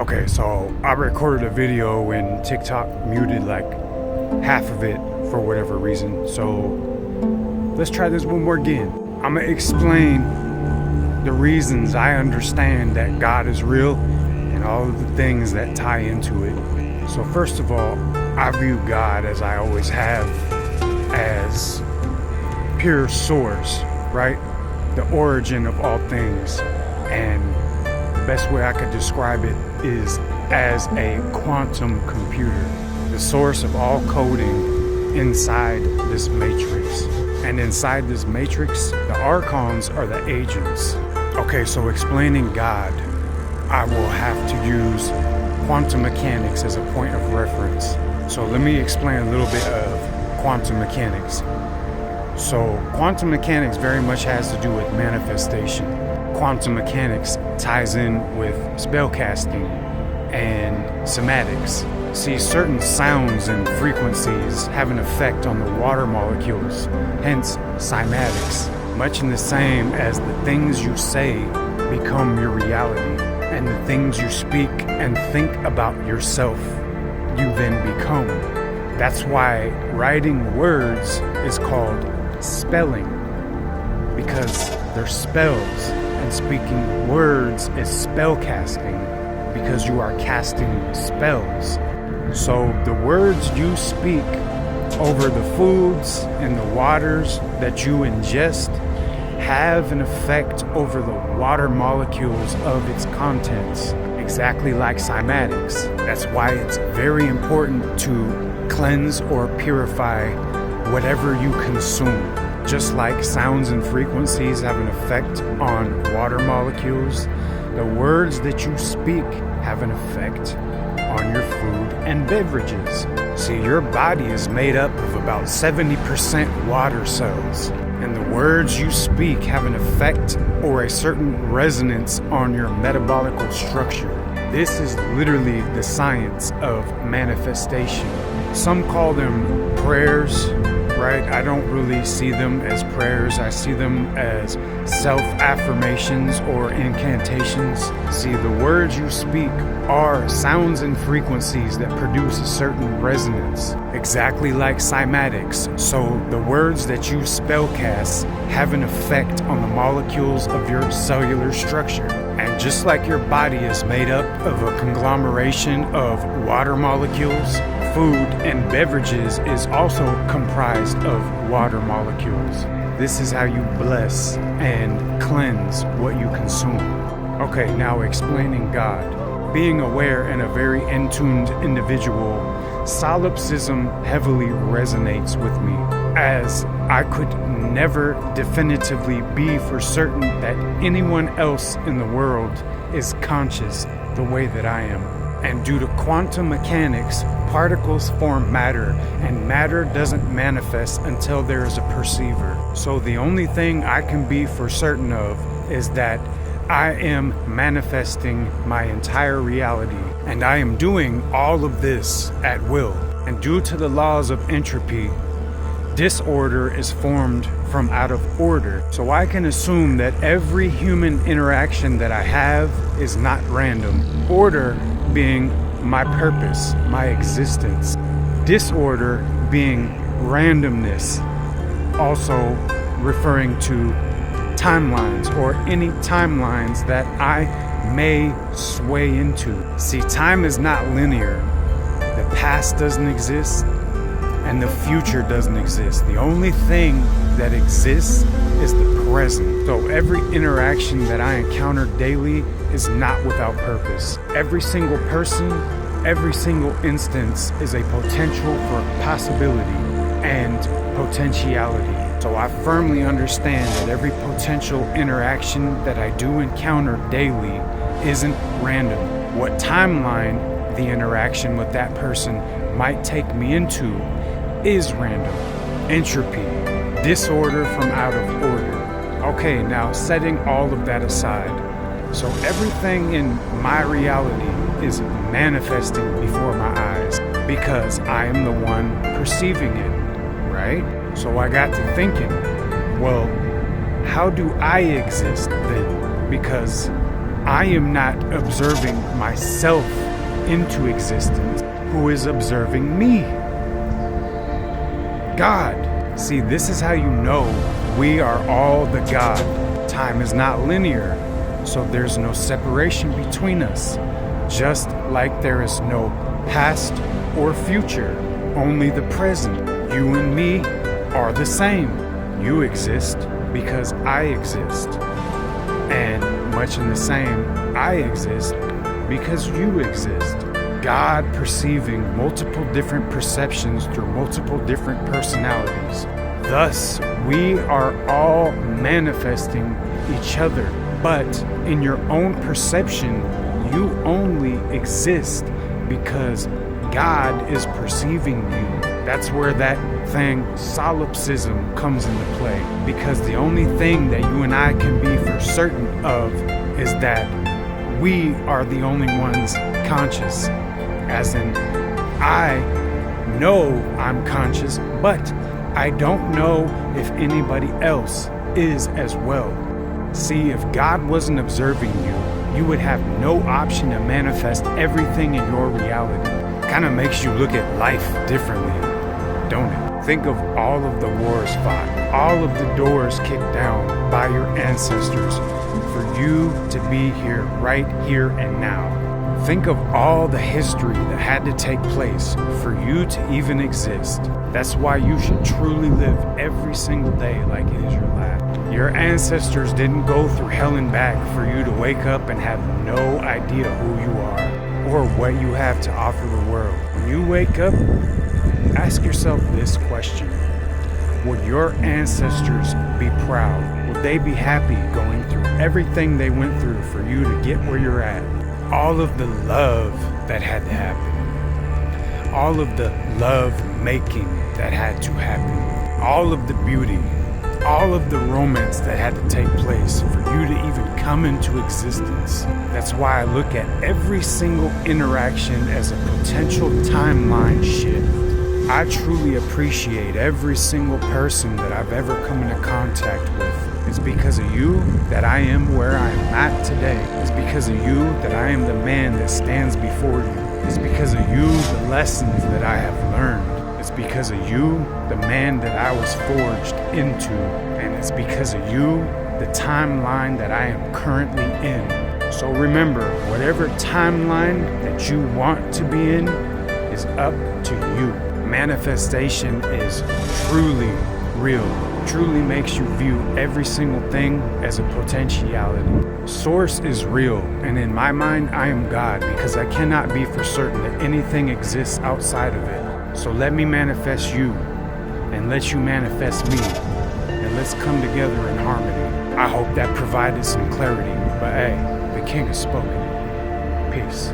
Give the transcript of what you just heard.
Okay, so I recorded a video and TikTok muted like half of it for whatever reason. So let's try this one more again. I'm gonna explain the reasons I understand that God is real and all of the things that tie into it. So first of all, I view God, as I always have, as pure source, right? The origin of all things. And the best way I could describe it is as a quantum computer, the source of all coding inside this matrix. And inside this matrix, the archons are the agents. Okay, so explaining God, I will have to use quantum mechanics as a point of reference. So let me explain a little bit of quantum mechanics. So quantum mechanics very much has to do with manifestation. Quantum mechanics ties in with spellcasting and cymatics. See, certain sounds and frequencies have an effect on the water molecules, hence cymatics. Much in the same as the things you say become your reality, and the things you speak and think about yourself, you then become. That's why writing words is called spelling, because they're spells, and speaking words is spellcasting, because you are casting spells. So the words you speak over the foods and the waters that you ingest have an effect over the water molecules of its contents, exactly like cymatics. That's why it's very important to cleanse or purify whatever you consume. Just like sounds and frequencies have an effect on water molecules, the words that you speak have an effect on your food and beverages. See, your body is made up of about 70% water cells, and the words you speak have an effect or a certain resonance on your metabolical structure. This is literally the science of manifestation. Some call them prayers, right? I don't really see them as prayers. I see them as self-affirmations or incantations. See, the words you speak are sounds and frequencies that produce a certain resonance, exactly like cymatics. So the words that you spellcast have an effect on the molecules of your cellular structure. And just like your body is made up of a conglomeration of water molecules, food and beverages is also comprised of water molecules. This is how you bless and cleanse what you consume. Okay, now explaining God. Being aware and a very in-tuned individual, solipsism heavily resonates with me, as I could never definitively be for certain that anyone else in the world is conscious the way that I am. And due to quantum mechanics, particles form matter, and matter doesn't manifest until there is a perceiver. So the only thing I can be for certain of is that I am manifesting my entire reality, and I am doing all of this at will. And due to the laws of entropy, disorder is formed from out of order. So I can assume that every human interaction that I have is not random. Order being my purpose, my existence. Disorder being randomness, also referring to timelines or any timelines that I may sway into. See, time is not linear. The past doesn't exist and the future doesn't exist. The only thing that exists is the present. So every interaction that I encounter daily is not without purpose. Every single person, every single instance is a potential for possibility and potentiality. So I firmly understand that every potential interaction that I do encounter daily isn't random. What timeline the interaction with that person might take me into is random. Entropy, disorder from out of order. Okay, now setting all of that aside, so everything in my reality is manifesting before my eyes because I am the one perceiving it, right? So I got to thinking, well, how do I exist then? Because I am not observing myself into existence. Who is observing me? God. See, this is how you know we are all the God. Time is not linear, so there's no separation between us. Just like there is no past or future, only the present. You and me are the same. You exist because I exist. And much in the same, I exist because you exist. God perceiving multiple different perceptions through multiple different personalities. Thus, we are all manifesting each other. But in your own perception, you only exist because God is perceiving you. That's where that thing, solipsism, comes into play. Because the only thing that you and I can be for certain of is that we are the only ones conscious. As in, I know I'm conscious, but I don't know if anybody else is as well. See, if God wasn't observing you, you would have no option to manifest everything in your reality. Kind of makes you look at life differently, don't it? Think of all of the wars fought, all of the doors kicked down by your ancestors for you to be here, right here and now. Think of all the history that had to take place for you to even exist. That's why you should truly live every single day like it is your last. Your ancestors didn't go through hell and back for you to wake up and have no idea who you are or what you have to offer the world. When you wake up, ask yourself this question. Would your ancestors be proud? Would they be happy going through everything they went through for you to get where you're at? All of the love that had to happen, all of the love making that had to happen, all of the beauty, all of the romance that had to take place for you to even come into existence. That's why I look at every single interaction as a potential timeline shift. I truly appreciate every single person that I've ever come into contact with. It's because of you that I am where I am at today. It's because of you that I am the man that stands before you. It's because of you the lessons that I have learned. It's because of you the man that I was forged into. And it's because of you the timeline that I am currently in. So remember, whatever timeline that you want to be in is up to you. Manifestation is truly real. Truly makes you view every single thing as a potentiality. Source is real, and in my mind, I am God because I cannot be for certain that anything exists outside of it. So let me manifest you, and let you manifest me, and let's come together in harmony. I hope that provided some clarity, but hey, the king has spoken. Peace.